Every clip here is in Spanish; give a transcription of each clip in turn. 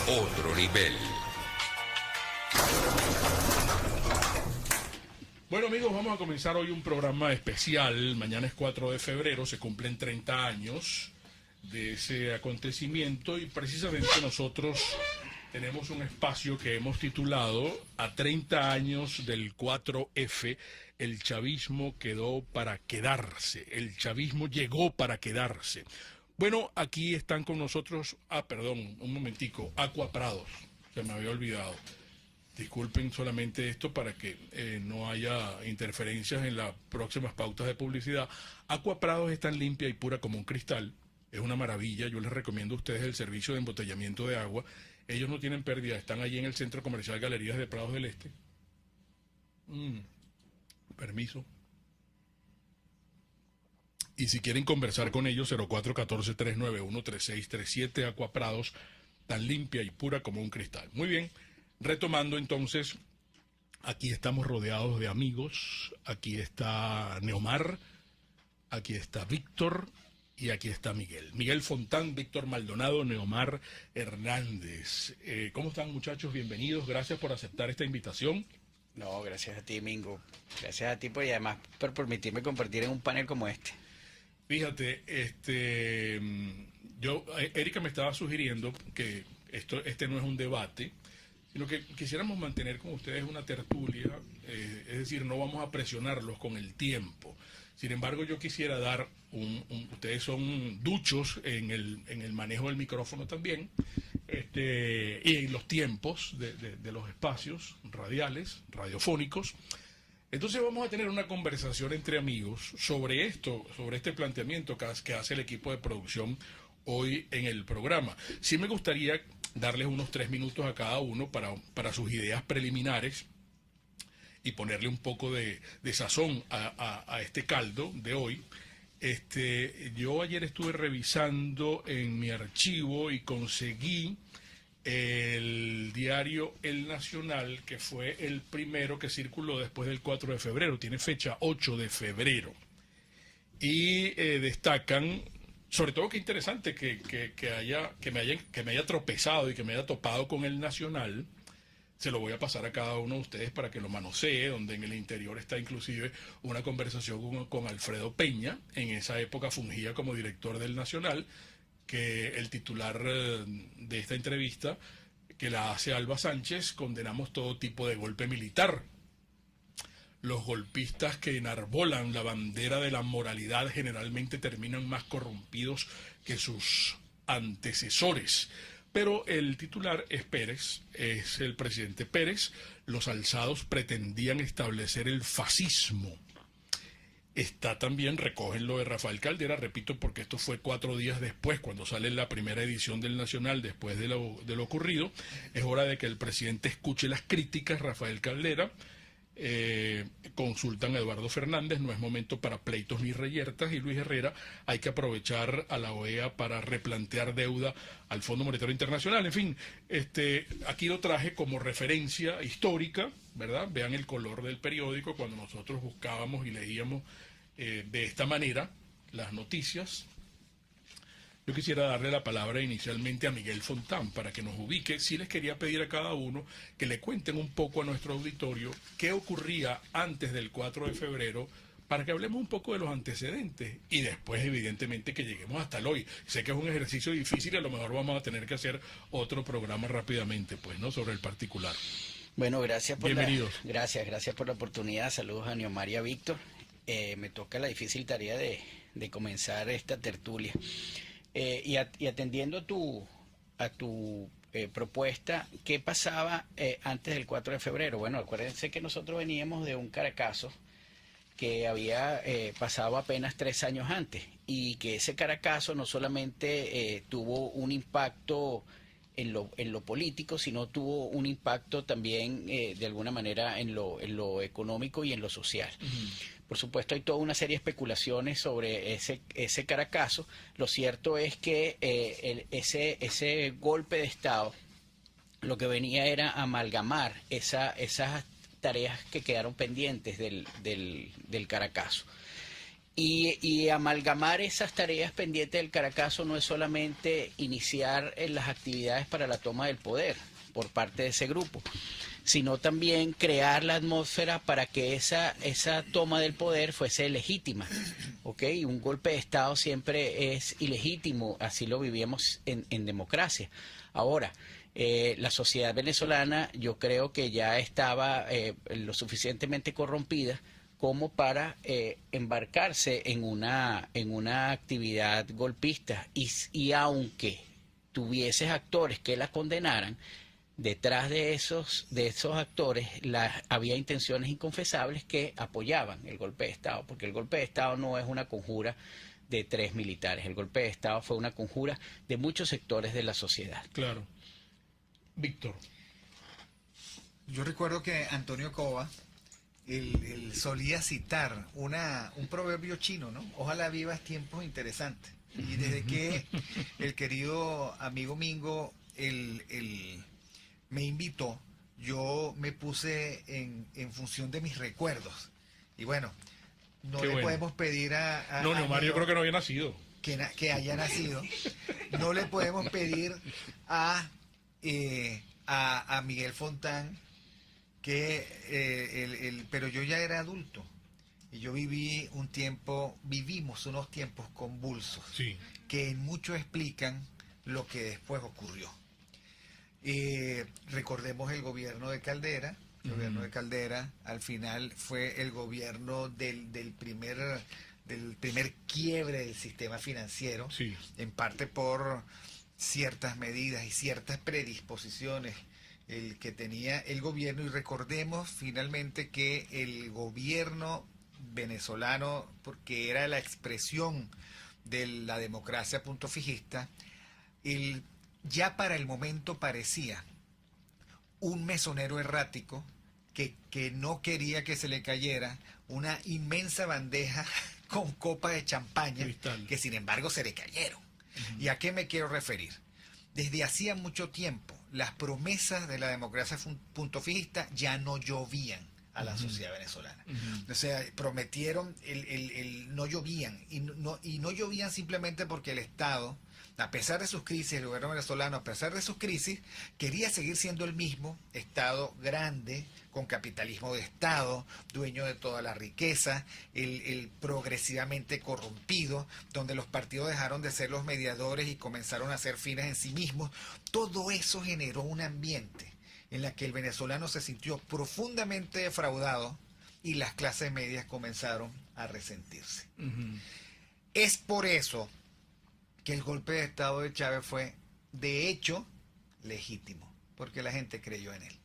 Otro nivel. Bueno amigos, vamos a comenzar hoy un programa especial. Mañana es 4 de febrero, se cumplen 30 años de ese acontecimiento y precisamente nosotros tenemos un espacio que hemos titulado A 30 años del 4F, el chavismo quedó para quedarse, el chavismo llegó para quedarse. Bueno, aquí están con nosotros, perdón, un momentico, Aqua Prados, se me había olvidado. Disculpen solamente esto para que no haya interferencias en las próximas pautas de publicidad. Aqua Prados es tan limpia y pura como un cristal. Es una maravilla. Yo les recomiendo a ustedes el servicio de embotellamiento de agua. Ellos no tienen pérdida. Están allí en el Centro Comercial Galerías de Prados del Este. Permiso. Y si quieren conversar con ellos, 0414-391-3637, Aqua Prados, tan limpia y pura como un cristal. Muy bien. Retomando entonces, aquí estamos rodeados de amigos, aquí está Neomar, aquí está Víctor y aquí está Miguel. Miguel Fontán, Víctor Maldonado, Neomar Hernández. ¿Cómo están muchachos? Bienvenidos, gracias por aceptar esta invitación. No, gracias a ti, Mingo. Gracias a ti y además por permitirme compartir en un panel como este. Fíjate, Erika me estaba sugiriendo que este no es un debate, sino que quisiéramos mantener con ustedes una tertulia, es decir, no vamos a presionarlos con el tiempo. Sin embargo, yo quisiera dar ustedes son duchos en el manejo del micrófono también, y en los tiempos de los espacios radiales, radiofónicos. Entonces vamos a tener una conversación entre amigos sobre esto, sobre este planteamiento que hace el equipo de producción hoy en el programa. Sí me gustaría darles unos 3 minutos a cada uno para sus ideas preliminares y ponerle un poco de sazón a este caldo de hoy. Yo ayer estuve revisando en mi archivo y conseguí el diario El Nacional, que fue el primero que circuló después del 4 de febrero, tiene fecha 8 de febrero. Y destacan, sobre todo que interesante que me haya tropezado y que me haya topado con El Nacional. Se lo voy a pasar a cada uno de ustedes para que lo manosee, donde en el interior está inclusive una conversación con Alfredo Peña, en esa época fungía como director del Nacional, que el titular de esta entrevista, que la hace Alba Sánchez, condenamos todo tipo de golpe militar. Los golpistas que enarbolan la bandera de la moralidad generalmente terminan más corrompidos que sus antecesores. Pero el titular es Pérez, es el presidente Pérez. Los alzados pretendían establecer el fascismo. Está también, recogen lo de Rafael Caldera, repito, porque esto fue 4 días después, cuando sale la primera edición del Nacional, después de lo ocurrido. Es hora de que el presidente escuche las críticas, Rafael Caldera. Consultan a Eduardo Fernández, no es momento para pleitos ni reyertas, y Luis Herrera, hay que aprovechar a la OEA para replantear deuda al Fondo Monetario Internacional. En fin, aquí lo traje como referencia histórica, ¿verdad? Vean el color del periódico cuando nosotros buscábamos y leíamos de esta manera las noticias. Yo quisiera darle la palabra inicialmente a Miguel Fontán para que nos ubique. Sí les quería pedir a cada uno que le cuenten un poco a nuestro auditorio qué ocurría antes del 4 de febrero, para que hablemos un poco de los antecedentes y después, evidentemente, que lleguemos hasta el hoy. Sé que es un ejercicio difícil y a lo mejor vamos a tener que hacer otro programa rápidamente, pues, ¿no?, sobre el particular. Bueno, gracias por Bienvenidos. Gracias por la oportunidad. Saludos a Neomar y a Víctor. Me toca la difícil tarea de comenzar esta tertulia. Y atendiendo a tu propuesta, ¿qué pasaba antes del 4 de febrero? Bueno, acuérdense que nosotros veníamos de un Caracazo que había pasado apenas 3 años antes, y que ese Caracazo no solamente tuvo un impacto en lo político, sino tuvo un impacto también de alguna manera en lo económico y en lo social. Por supuesto, hay toda una serie de especulaciones sobre ese Caracazo. Lo cierto es que ese golpe de Estado lo que venía era amalgamar esas tareas que quedaron pendientes del Caracazo. Y amalgamar esas tareas pendientes del Caracazo no es solamente iniciar las actividades para la toma del poder por parte de ese grupo, sino también crear la atmósfera para que esa toma del poder fuese legítima. ¿Ok? Un golpe de Estado siempre es ilegítimo, así lo vivíamos en democracia. Ahora, la sociedad venezolana yo creo que ya estaba lo suficientemente corrompida como para embarcarse en una actividad golpista. Y aunque tuvieses actores que la condenaran, detrás de esos actores había intenciones inconfesables que apoyaban el golpe de Estado, porque el golpe de Estado no es una conjura de 3 militares, el golpe de Estado fue una conjura de muchos sectores de la sociedad. Claro. Víctor. Yo recuerdo que Antonio Cova, él solía citar un proverbio chino, ¿no? Ojalá vivas tiempos interesantes. Y desde que el querido amigo Mingo, me invitó, yo me puse en función de mis recuerdos. Y bueno, no Qué le bueno. podemos pedir No, a Neomar, yo Neo creo que no había nacido. que haya nacido. No le podemos pedir a Miguel Fontán pero yo ya era adulto y yo vivimos unos tiempos convulsos Sí. que en mucho explican lo que después ocurrió. Recordemos el gobierno de Caldera. El gobierno de Caldera al final fue el gobierno del primer quiebre del sistema financiero, Sí. en parte por ciertas medidas y ciertas predisposiciones el que tenía el gobierno. Y recordemos finalmente que el gobierno venezolano, porque era la expresión de la democracia punto fijista, ya para el momento parecía un mesonero errático que no quería que se le cayera una inmensa bandeja con copas de champaña, Cristal. que sin embargo se le cayeron. ¿Y a qué me quiero referir? Desde hacía mucho tiempo, las promesas de la democracia punto fijista ya no llovían a la sociedad venezolana. O sea, prometieron, no llovían, y no llovían simplemente porque el Estado, a pesar de sus crisis, el gobierno venezolano, a pesar de sus crisis, quería seguir siendo el mismo Estado grande, con capitalismo de Estado, dueño de toda la riqueza, el progresivamente corrompido, donde los partidos dejaron de ser los mediadores y comenzaron a ser fines en sí mismos. Todo eso generó un ambiente en la que el venezolano se sintió profundamente defraudado y las clases medias comenzaron a resentirse. Es por eso que el golpe de Estado de Chávez fue, de hecho, legítimo, porque la gente creyó en él.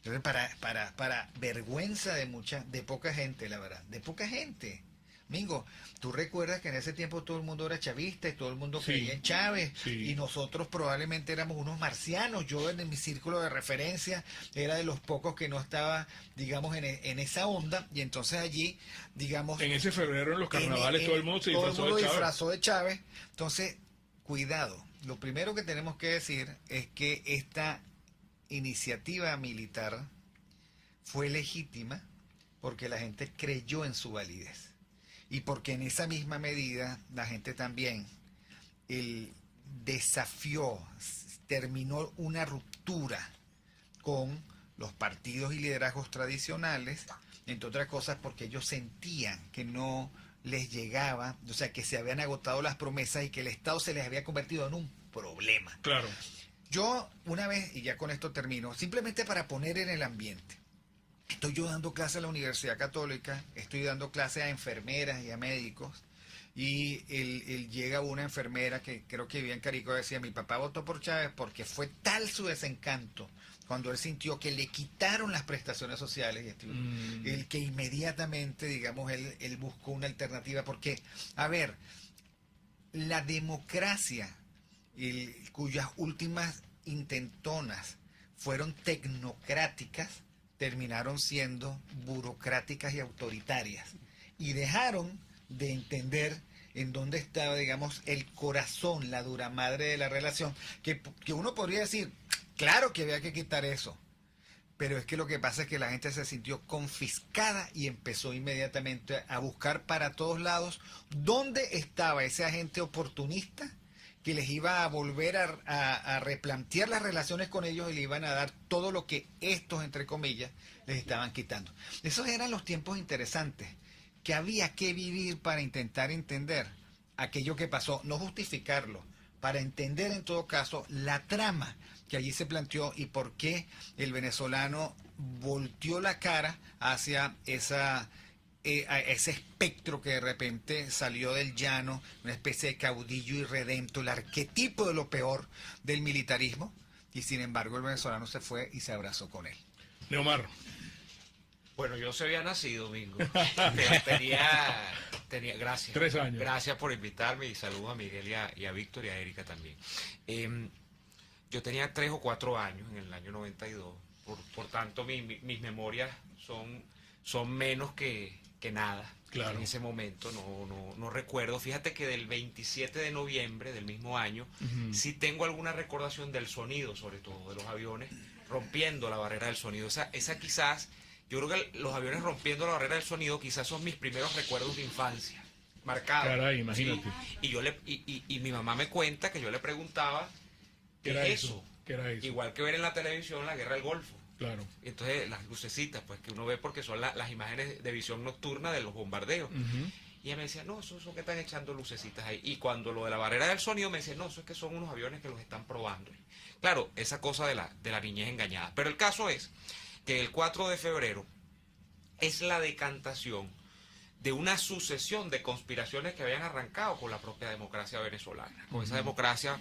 Entonces, para vergüenza de poca gente, la verdad, de poca gente. Mingo, tú recuerdas que en ese tiempo todo el mundo era chavista y todo el mundo creía en Chávez, y nosotros probablemente éramos unos marcianos. Yo en mi círculo de referencia era de los pocos que no estaba, digamos, en esa onda, y entonces allí, digamos... En ese febrero en los carnavales todo el mundo se disfrazó de Chávez. Entonces, cuidado. Lo primero que tenemos que decir es que esta iniciativa militar fue legítima porque la gente creyó en su validez. Y porque en esa misma medida la gente también desafió, terminó una ruptura con los partidos y liderazgos tradicionales, entre otras cosas porque ellos sentían que no les llegaba, o sea, que se habían agotado las promesas y que el Estado se les había convertido en un problema. Claro. Yo una vez, y ya con esto termino, simplemente para poner en el ambiente, estoy yo dando clase a la Universidad Católica, estoy dando clase a enfermeras y a médicos, y llega una enfermera que creo que vivía en Caricó y decía, mi papá votó por Chávez porque fue tal su desencanto cuando él sintió que le quitaron las prestaciones sociales, el que inmediatamente, digamos, él buscó una alternativa, porque, a ver, la democracia, cuyas últimas intentonas fueron tecnocráticas, terminaron siendo burocráticas y autoritarias, y dejaron de entender en dónde estaba, digamos, el corazón, la dura madre de la relación, que uno podría decir, claro que había que quitar eso, Pero es que lo que pasa es que la gente se sintió confiscada y empezó inmediatamente a buscar para todos lados dónde estaba ese agente oportunista que les iba a volver a replantear las relaciones con ellos y le iban a dar todo lo que estos, entre comillas, les estaban quitando. Esos eran los tiempos interesantes, que había que vivir para intentar entender aquello que pasó, no justificarlo, para entender en todo caso la trama que allí se planteó y por qué el venezolano volteó la cara hacia a ese espectro que de repente salió del llano, una especie de caudillo irredento, el arquetipo de lo peor del militarismo, y sin embargo el venezolano se fue y se abrazó con él. Neomar. Bueno, yo se había nacido, Mingo. Pero tenía, gracias. 3 años. Gracias por invitarme y saludos a Miguel y a Víctor y a Erika también. Yo tenía 3 o 4 años en el año 92, por tanto mis memorias son menos que nada. Claro. En ese momento no recuerdo. Fíjate que del 27 de noviembre del mismo año sí tengo alguna recordación del sonido, sobre todo de los aviones rompiendo la barrera del sonido. Esa quizás, yo creo que los aviones rompiendo la barrera del sonido quizás son mis primeros recuerdos de infancia, marcados. Caray, imagínate. ¿Sí? Y mi mamá me cuenta que yo le preguntaba, ¿Qué era eso? ¿Qué era eso? Igual que ver en la televisión la guerra del Golfo. Claro. Entonces las lucecitas, pues que uno ve porque son las imágenes de visión nocturna de los bombardeos. Y ella me decía, no, eso que están echando lucecitas ahí. Y cuando lo de la barrera del sonido me decía, no, eso es que son unos aviones que los están probando. Claro, esa cosa de la niñez engañada. Pero el caso es que el 4 de febrero es la decantación de una sucesión de conspiraciones que habían arrancado con la propia democracia venezolana, con esa democracia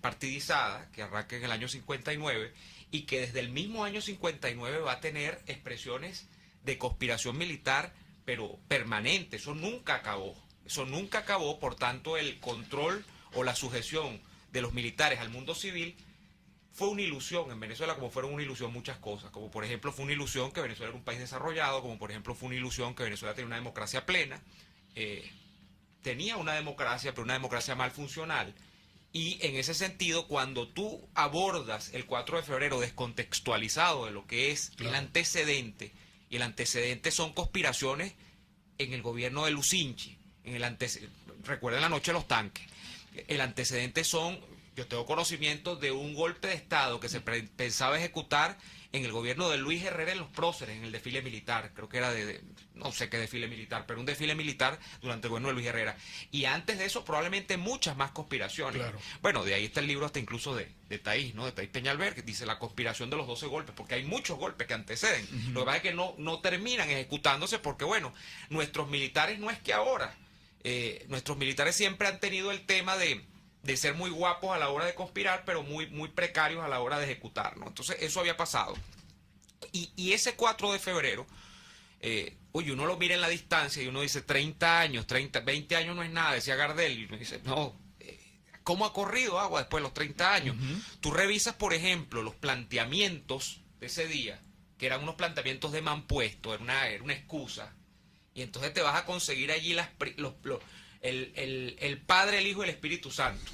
partidizada que arranca en el año 59 y que desde el mismo año 59 va a tener expresiones de conspiración militar, pero permanente. Eso nunca acabó, por tanto el control o la sujeción de los militares al mundo civil fue una ilusión en Venezuela, como fueron una ilusión muchas cosas, como por ejemplo fue una ilusión que Venezuela era un país desarrollado, como por ejemplo fue una ilusión que Venezuela tenía una democracia plena, tenía una democracia, pero una democracia mal funcional, y en ese sentido, cuando tú abordas el 4 de febrero descontextualizado de lo que es el antecedente, y el antecedente son conspiraciones en el gobierno de Lucinchi, recuerden la noche de los tanques, el antecedente son... Yo tengo conocimiento de un golpe de Estado que se pensaba ejecutar en el gobierno de Luis Herrera en los próceres, en el desfile militar. Creo que era no sé qué desfile militar, pero un desfile militar durante el gobierno de Luis Herrera. Y antes de eso, probablemente muchas más conspiraciones. Claro. Bueno, de ahí está el libro hasta incluso de Taís, ¿no? De Taís Peñalver, que dice la conspiración de los 12 golpes, porque hay muchos golpes que anteceden. Lo que pasa es que no terminan ejecutándose porque, bueno, nuestros militares no es que ahora. Nuestros militares siempre han tenido el tema de ser muy guapos a la hora de conspirar, pero muy precarios a la hora de ejecutar, ¿no? Entonces, eso había pasado. Y ese 4 de febrero, uno lo mira en la distancia y uno dice 30 años, 20 años no es nada, decía Gardel, y uno dice, no, ¿cómo ha corrido agua después de los 30 años? Tú revisas, por ejemplo, los planteamientos de ese día, que eran unos planteamientos de mampuesto, era una excusa, y entonces te vas a conseguir allí el Padre, el Hijo y el Espíritu Santo.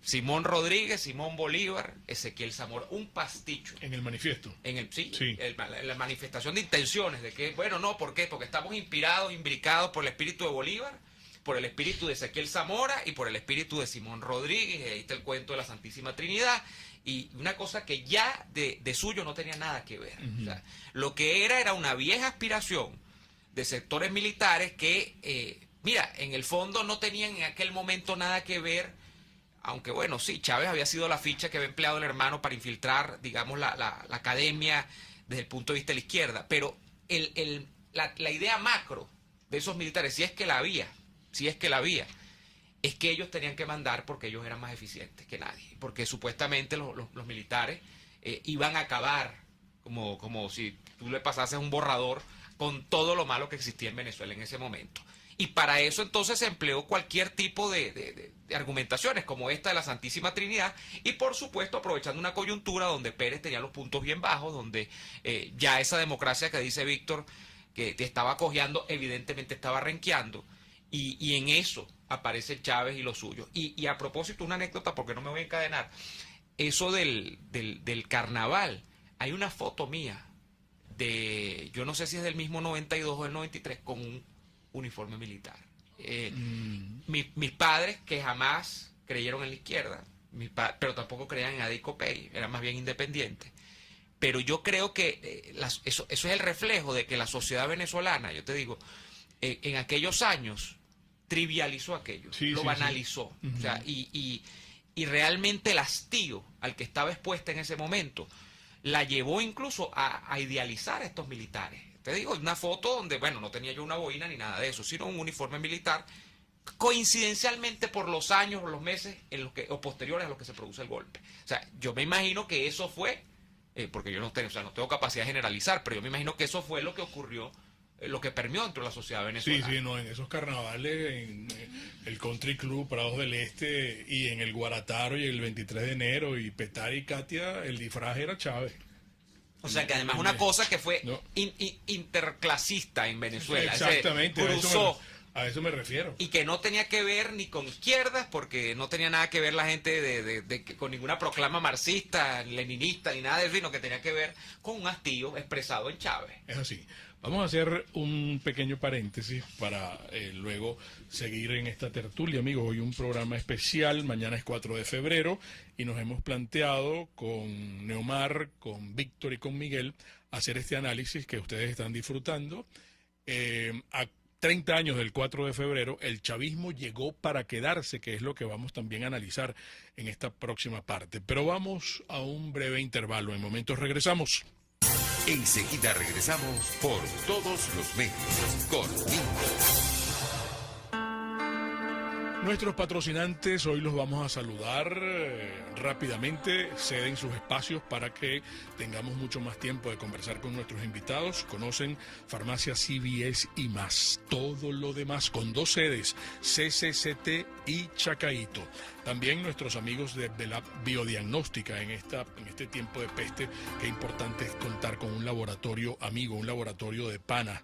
Simón Rodríguez, Simón Bolívar, Ezequiel Zamora, un pasticho. En el manifiesto. Sí. La manifestación de intenciones, de que, bueno, no, ¿por qué? Porque estamos inspirados, imbricados por el espíritu de Bolívar, por el espíritu de Ezequiel Zamora y por el espíritu de Simón Rodríguez, y ahí está el cuento de la Santísima Trinidad, y una cosa que ya de suyo no tenía nada que ver. O sea, lo que era una vieja aspiración de sectores militares que... mira, en el fondo no tenían en aquel momento nada que ver, aunque bueno, sí, Chávez había sido la ficha que había empleado el hermano para infiltrar, digamos, la academia desde el punto de vista de la izquierda, pero la idea macro de esos militares, si es que la había, es que ellos tenían que mandar porque ellos eran más eficientes que nadie, porque supuestamente los militares iban a acabar, como si tú le pasases un borrador con todo lo malo que existía en Venezuela en ese momento. Y para eso entonces se empleó cualquier tipo de argumentaciones como esta de la Santísima Trinidad y por supuesto aprovechando una coyuntura donde Pérez tenía los puntos bien bajos, donde ya esa democracia que dice Víctor que te estaba cojeando evidentemente estaba renqueando y en eso aparece Chávez y lo suyo. Y a propósito una anécdota porque no me voy a encadenar, eso del carnaval. hay una foto mía yo no sé si es del mismo 92 o del 93, con un uniforme militar. Mis padres, que jamás creyeron en la izquierda, pero tampoco creían en Ade y Copey, eran más bien independientes. Pero yo creo que eso es el reflejo de que la sociedad venezolana, yo te digo, en aquellos años trivializó aquello, lo banalizó. Sí. O sea, y realmente el hastío al que estaba expuesta en ese momento la llevó incluso a idealizar a estos militares. Te digo, una foto donde, bueno, no tenía yo una boina ni nada de eso, sino un uniforme militar, coincidencialmente por los años o los meses o posteriores a los que se produce el golpe. O sea, yo me imagino que eso fue, porque yo no tengo capacidad de generalizar, pero yo me imagino que eso fue lo que ocurrió, lo que permeó dentro de la sociedad venezolana. Sí, no, en esos carnavales, en el Country Club Prados del Este y en el Guarataro y el 23 de enero y Petare y Katia, el disfraz era Chávez. O sea, que además una cosa que fue interclasista en Venezuela. Exactamente, cruzó, a eso me refiero. y que no tenía que ver ni con izquierdas, porque no tenía nada que ver la gente con ninguna proclama marxista, leninista, ni nada de eso, sino que tenía que ver con un hastío expresado en Chávez. Es así. Vamos a hacer un pequeño paréntesis para luego seguir en esta tertulia, amigos. Hoy un programa especial, mañana es 4 de febrero y nos hemos planteado con Neomar, con Víctor y con Miguel hacer este análisis que ustedes están disfrutando. A 30 años del 4 de febrero, el chavismo llegó para quedarse, que es lo que vamos también a analizar en esta próxima parte. Pero vamos a un breve intervalo. En momentos regresamos. Enseguida regresamos por todos los medios con Mingo. Nuestros patrocinantes hoy los vamos a saludar rápidamente, ceden sus espacios para que tengamos mucho más tiempo de conversar con nuestros invitados. Conocen Farmacia CVS y más, todo lo demás con 2 sedes, CCCT y Chacaito. También nuestros amigos de Belab Biodiagnóstica en este tiempo de peste, que importante es contar con un laboratorio amigo, un laboratorio de pana.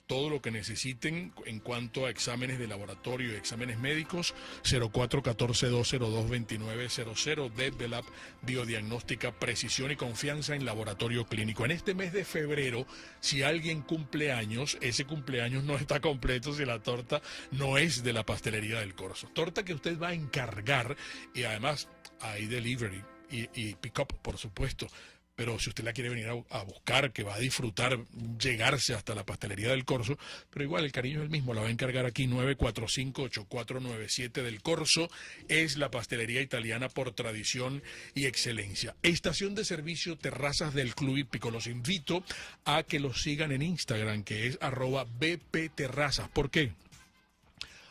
Todo lo que necesiten en cuanto a exámenes de laboratorio y exámenes médicos, 0414-202-2900 de Belab Biodiagnóstica, precisión y confianza en laboratorio clínico. En este mes de febrero, si alguien cumple años, ese cumpleaños no está completo si la torta no es de la pastelería del Corso. Torta que usted va a encargar y además hay delivery y pick-up, por supuesto. Pero si usted la quiere venir a buscar, que va a disfrutar llegarse hasta la pastelería del Corso, pero igual el cariño es el mismo, la va a encargar aquí 945-8497 del Corso, es la pastelería italiana por tradición y excelencia. Estación de servicio Terrazas del Club Hípico, los invito a que los sigan en Instagram, que es @bpterrazas. ¿Por qué?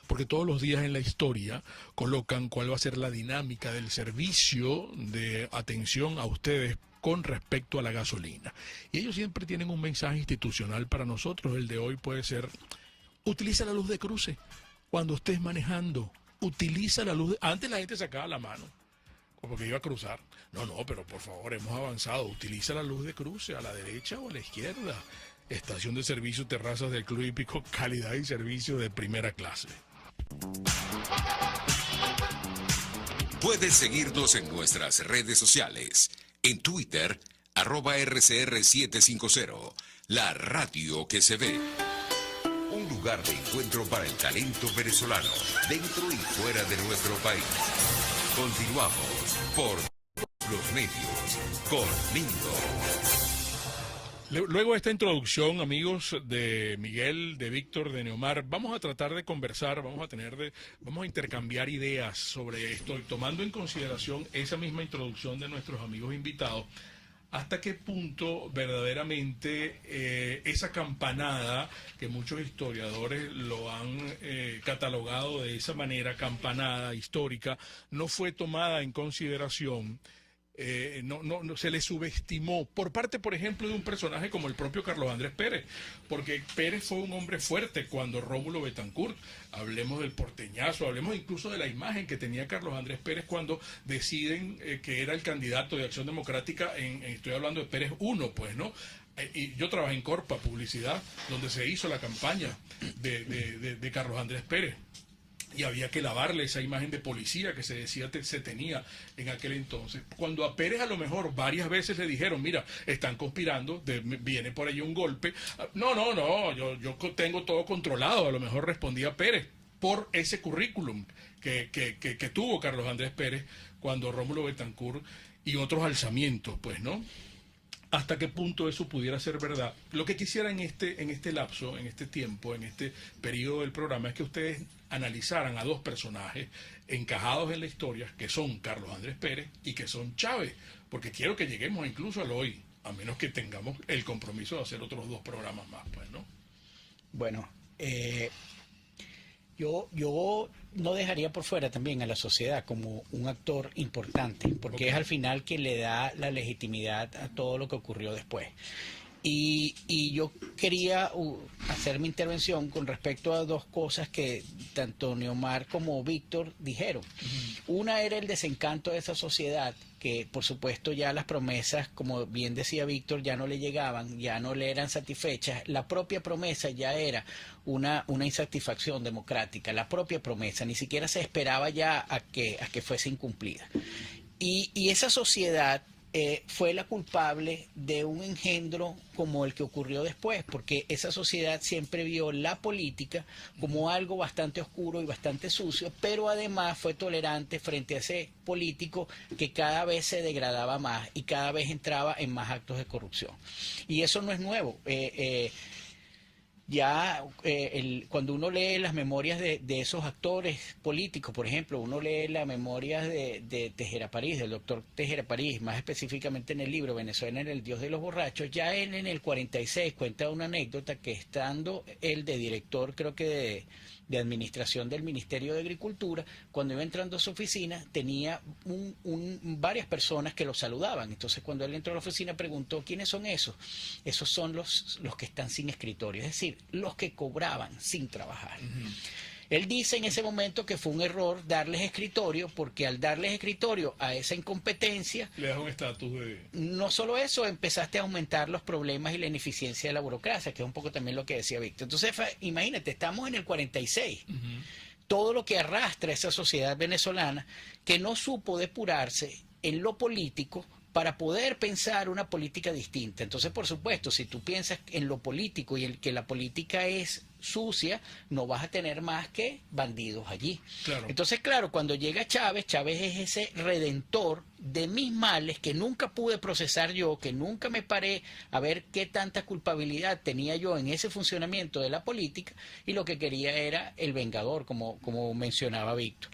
Porque todos los días en la historia colocan cuál va a ser la dinámica del servicio de atención a ustedes con respecto a la gasolina. Y ellos siempre tienen un mensaje institucional para nosotros. El de hoy puede ser: utiliza la luz de cruce. Cuando estés manejando, utiliza la luz. Antes la gente sacaba la mano porque iba a cruzar. No, pero por favor, hemos avanzado. Utiliza la luz de cruce a la derecha o a la izquierda. Estación de servicio Terrazas del Club Hípico, calidad y servicio de primera clase. Puedes seguirnos en nuestras redes sociales. En Twitter, @RCR750, la radio que se ve. Un lugar de encuentro para el talento venezolano, dentro y fuera de nuestro país. Continuamos por los medios con Mingo. Luego de esta introducción, amigos, de Miguel, de Víctor, de Neomar, vamos a tratar de conversar, vamos a intercambiar ideas sobre esto, y tomando en consideración esa misma introducción de nuestros amigos invitados, hasta qué punto verdaderamente esa campanada, que muchos historiadores lo han catalogado de esa manera, campanada histórica, no fue tomada en consideración. No se le subestimó por parte, por ejemplo, de un personaje como el propio Carlos Andrés Pérez, porque Pérez fue un hombre fuerte cuando Rómulo Betancourt, hablemos del porteñazo, hablemos incluso de la imagen que tenía Carlos Andrés Pérez cuando deciden que era el candidato de Acción Democrática, estoy hablando de Pérez 1, pues, ¿no? Y yo trabajé en Corpa, publicidad, donde se hizo la campaña de Carlos Andrés Pérez. y había que lavarle esa imagen de policía que se decía se tenía en aquel entonces. Cuando a Pérez a lo mejor varias veces le dijeron, mira, están conspirando, viene por ahí un golpe. No, yo tengo todo controlado, a lo mejor respondía Pérez por ese currículum que tuvo Carlos Andrés Pérez cuando Rómulo Betancourt y otros alzamientos, pues, ¿no? ¿Hasta qué punto eso pudiera ser verdad? Lo que quisiera en este lapso, en este tiempo, en este periodo del programa, es que ustedes analizaran a dos personajes encajados en la historia, que son Carlos Andrés Pérez y que son Chávez, porque quiero que lleguemos incluso al hoy, a menos que tengamos el compromiso de hacer otros dos programas más, pues, ¿no? Bueno, yo no dejaría por fuera también a la sociedad como un actor importante, porque es al final quien le da la legitimidad a todo lo que ocurrió después. Y yo quería hacer mi intervención con respecto a dos cosas que tanto Neomar como Víctor dijeron. Una era el desencanto de esa sociedad, que por supuesto ya las promesas, como bien decía Víctor, ya no le llegaban, ya no le eran satisfechas. La propia promesa ya era una insatisfacción democrática, la propia promesa, ni siquiera se esperaba ya a que fuese incumplida. Y esa sociedad fue la culpable de un engendro como el que ocurrió después, porque esa sociedad siempre vio la política como algo bastante oscuro y bastante sucio, pero además fue tolerante frente a ese político que cada vez se degradaba más y cada vez entraba en más actos de corrupción. Y eso no es nuevo. Cuando uno lee las memorias de esos actores políticos, por ejemplo, uno lee las memorias de Tejera París, del doctor Tejera París, más específicamente en el libro Venezuela en el Dios de los Borrachos, ya él en el 46 cuenta una anécdota que estando él de director, creo que de administración del Ministerio de Agricultura, cuando iba entrando a su oficina tenía varias personas que lo saludaban. Entonces cuando él entró a la oficina preguntó, ¿quiénes son esos? Esos son los que están sin escritorio, es decir, los que cobraban sin trabajar. Él dice en ese momento que fue un error darles escritorio, porque al darles escritorio a esa incompetencia, le das un estatus de... No solo eso, empezaste a aumentar los problemas y la ineficiencia de la burocracia, que es un poco también lo que decía Víctor. Entonces, imagínate, estamos en el 46. Todo lo que arrastra esa sociedad venezolana que no supo depurarse en lo político para poder pensar una política distinta. Entonces, por supuesto, si tú piensas en lo político y en que la política es sucia, no vas a tener más que bandidos allí. Claro. Entonces, claro, cuando llega Chávez es ese redentor de mis males que nunca pude procesar yo, que nunca me paré a ver qué tanta culpabilidad tenía yo en ese funcionamiento de la política, y lo que quería era el vengador, como mencionaba Víctor.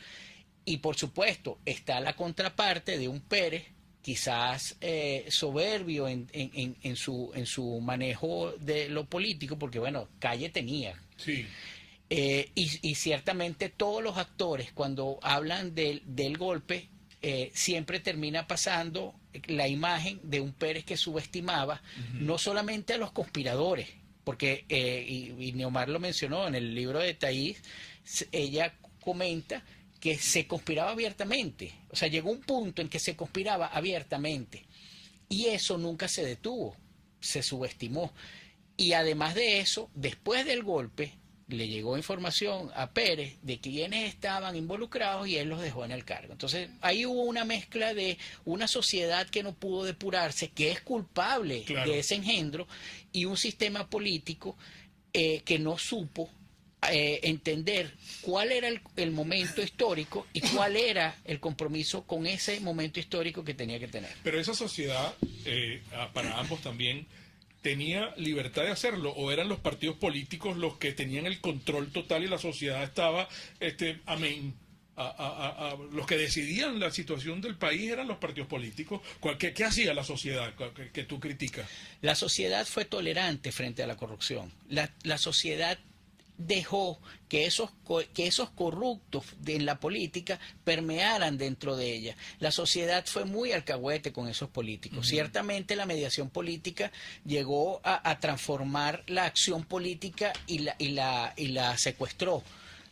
Y por supuesto, está la contraparte de un Pérez, quizás soberbio en su manejo de lo político, porque bueno, calle tenía. Sí. Y ciertamente todos los actores cuando hablan del golpe siempre termina pasando la imagen de un Pérez que subestimaba no solamente a los conspiradores, porque y Neomar lo mencionó en el libro de Thaís, ella comenta que se conspiraba abiertamente. O sea, llegó un punto en que se conspiraba abiertamente. Y eso nunca se detuvo, se subestimó. Y además de eso, después del golpe, le llegó información a Pérez de quienes estaban involucrados y él los dejó en el cargo. Entonces, ahí hubo una mezcla de una sociedad que no pudo depurarse, que es culpable de ese engendro, y un sistema político que no supo entender cuál era el momento histórico y cuál era el compromiso con ese momento histórico que tenía que tener. Pero esa sociedad, para ambos también, ¿tenía libertad de hacerlo? ¿O eran los partidos políticos los que tenían el control total y la sociedad estaba, amén? Los que decidían la situación del país eran los partidos políticos. ¿Qué hacía la sociedad que tú criticas? La sociedad fue tolerante frente a la corrupción. La sociedad dejó que esos corruptos en la política permearan dentro de ella. La sociedad fue muy alcahuete con esos políticos. Ciertamente la mediación política llegó a transformar la acción política y la secuestró.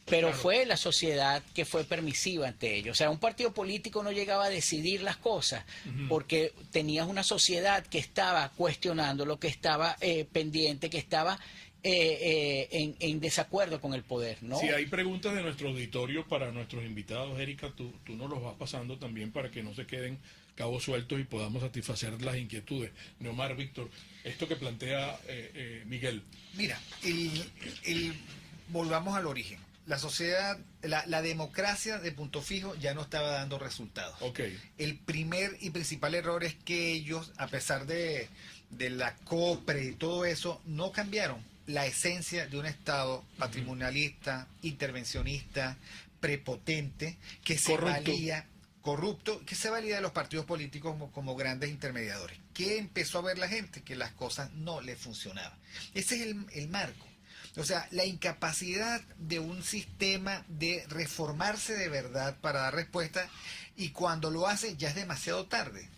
Pero fue la sociedad que fue permisiva ante ello. O sea, un partido político no llegaba a decidir las cosas porque tenías una sociedad que estaba cuestionando lo que estaba pendiente, que estaba en desacuerdo con el poder, ¿no? Si hay preguntas de nuestro auditorio para nuestros invitados, Erika, tú nos los vas pasando también para que no se queden cabos sueltos y podamos satisfacer las inquietudes. Neomar, Víctor, esto que plantea Miguel. Mira, volvamos al origen. La sociedad, la democracia de punto fijo ya no estaba dando resultados. Okay. El primer y principal error es que ellos, a pesar de la COPRE y todo eso, no cambiaron la esencia de un Estado patrimonialista, intervencionista, prepotente, que se valía, corrupto, que se valía de los partidos políticos como grandes intermediadores. ¿Qué empezó a ver la gente? Que las cosas no le funcionaban. Ese es el marco. O sea, la incapacidad de un sistema de reformarse de verdad para dar respuesta, y cuando lo hace ya es demasiado tarde.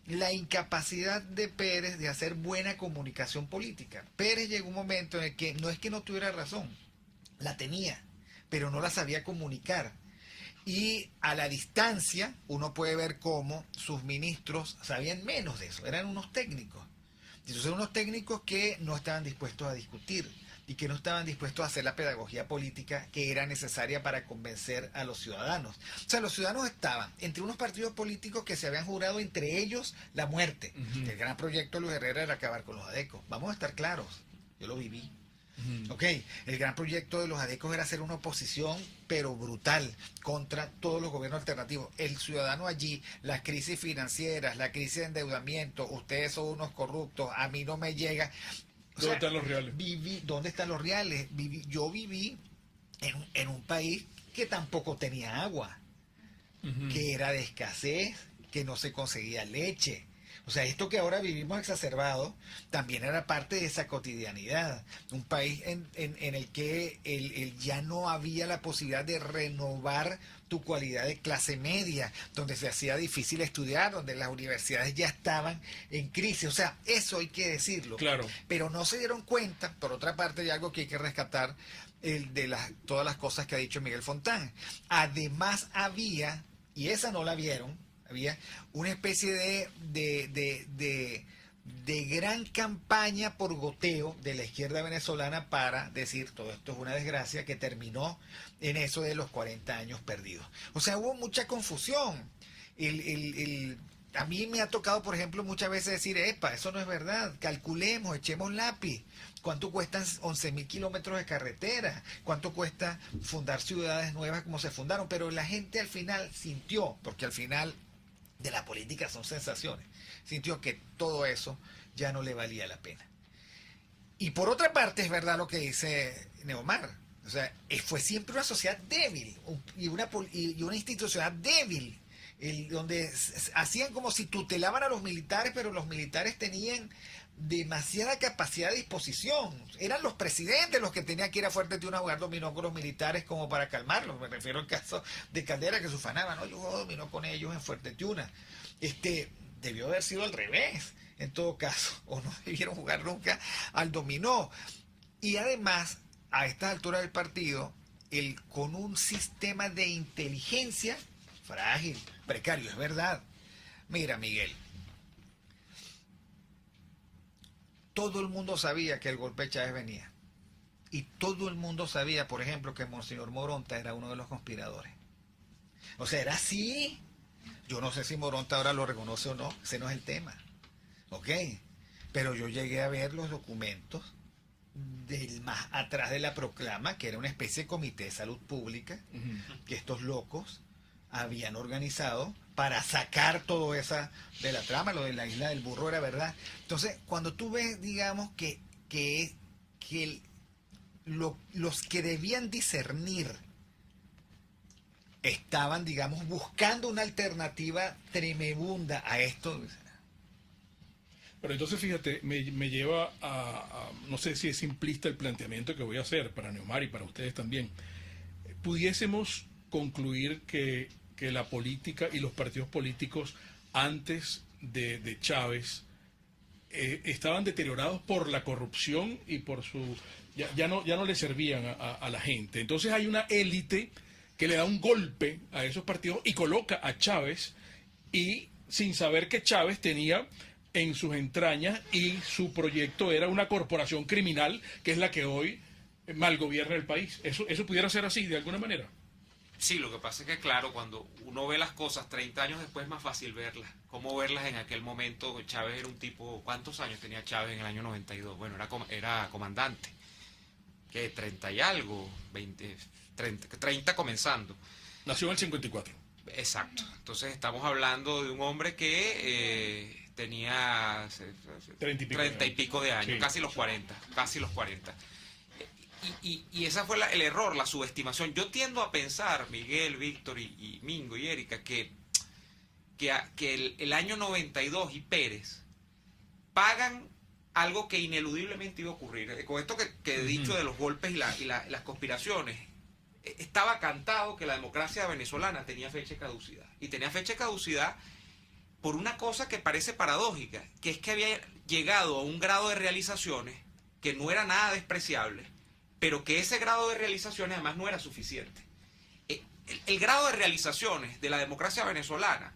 La incapacidad de Pérez de hacer buena comunicación política. Pérez llegó un momento en el que no es que no tuviera razón, la tenía, pero no la sabía comunicar. Y a la distancia uno puede ver cómo sus ministros sabían menos de eso, eran unos técnicos. Entonces, unos técnicos que no estaban dispuestos a discutir y que no estaban dispuestos a hacer la pedagogía política que era necesaria para convencer a los ciudadanos. O sea, los ciudadanos estaban entre unos partidos políticos que se habían jurado entre ellos la muerte. El gran proyecto de Luis Herrera era acabar con los adecos. Vamos a estar claros, yo lo viví. Ok, el gran proyecto de los adecos era hacer una oposición, pero brutal, contra todos los gobiernos alternativos. El ciudadano allí, las crisis financieras, la crisis de endeudamiento, ustedes son unos corruptos, a mí no me llega. ¿Dónde están los reales? ¿Dónde están los reales? Yo viví en un país que tampoco tenía agua, que era de escasez, que no se conseguía leche. O sea, esto que ahora vivimos exacerbado también era parte de esa cotidianidad. Un país en el que ya no había la posibilidad de renovar tu cualidad de clase media, donde se hacía difícil estudiar, donde las universidades ya estaban en crisis. O sea, eso hay que decirlo. Claro. Pero no se dieron cuenta, por otra parte, de algo que hay que rescatar, todas las cosas que ha dicho Miguel Fontán. Además había, y esa no la vieron, había una especie de gran campaña por goteo de la izquierda venezolana para decir todo esto es una desgracia, que terminó en eso de los 40 años perdidos. O sea, hubo mucha confusión. A mí me ha tocado, por ejemplo, muchas veces decir, epa, eso no es verdad, calculemos, echemos lápiz. ¿Cuánto cuestan 11.000 kilómetros de carretera? ¿Cuánto cuesta fundar ciudades nuevas como se fundaron? Pero la gente al final sintió, porque al final de la política son sensaciones, sintió que todo eso ya no le valía la pena. Y por otra parte es verdad lo que dice Neomar, o sea, fue siempre una sociedad débil y una institucionalidad débil, donde hacían como si tutelaban a los militares, pero los militares tenían demasiada capacidad de disposición. Eran los presidentes los que tenían que ir a Fuerte Tiuna a jugar dominó con los militares como para calmarlos. Me refiero al caso de Caldera, que se ufanaba, no, yo juego dominó con ellos en Fuerte Tiuna. Debió haber sido al revés, en todo caso, o no debieron jugar nunca al dominó. Y además, a estas alturas del partido, con un sistema de inteligencia frágil, precario, es verdad. Mira, Miguel, todo el mundo sabía que el golpe de Chávez venía. Y todo el mundo sabía, por ejemplo, que Monseñor Moronta era uno de los conspiradores. O sea, era así. Yo no sé si Moronta ahora lo reconoce o no, ese no es el tema. ¿Ok? Pero yo llegué a ver los documentos del más atrás de la proclama, que era una especie de comité de salud pública, que estos locos habían organizado para sacar todo esa de la trama. Lo de la isla del burro era verdad. Entonces, cuando tú ves, digamos, los que debían discernir estaban, digamos, buscando una alternativa tremenda a esto. Pero entonces, fíjate, me lleva no sé si es simplista el planteamiento que voy a hacer para Neomar y para ustedes también. Pudiésemos concluir que la política y los partidos políticos antes de Chávez estaban deteriorados por la corrupción y por su... Ya no le servían a la gente. Entonces hay una élite que le da un golpe a esos partidos y coloca a Chávez, y sin saber que Chávez tenía en sus entrañas y su proyecto era una corporación criminal que es la que hoy malgobierna el país. ¿Eso pudiera ser así de alguna manera? Sí, lo que pasa es que, claro, cuando uno ve las cosas 30 años después es más fácil verlas. ¿Cómo verlas en aquel momento? Chávez era un tipo... ¿Cuántos años tenía Chávez en el año 92? Bueno, era comandante. ¿Qué? 30 y algo, 20, 30 comenzando. Nació en el 54. Exacto. Entonces estamos hablando de un hombre que tenía 30 y pico de años, Sí. casi los 40. Y ese fue el error, la subestimación. Yo tiendo a pensar, Miguel, Víctor y Mingo y Erika, que el año 92 y Pérez pagan algo que ineludiblemente iba a ocurrir. Con esto que he dicho de los golpes y las conspiraciones, estaba cantado que la democracia venezolana tenía fecha de caducidad. Y tenía fecha de caducidad por una cosa que parece paradójica, que es que había llegado a un grado de realizaciones que no era nada despreciable, pero que ese grado de realizaciones además no era suficiente. El grado de realizaciones de la democracia venezolana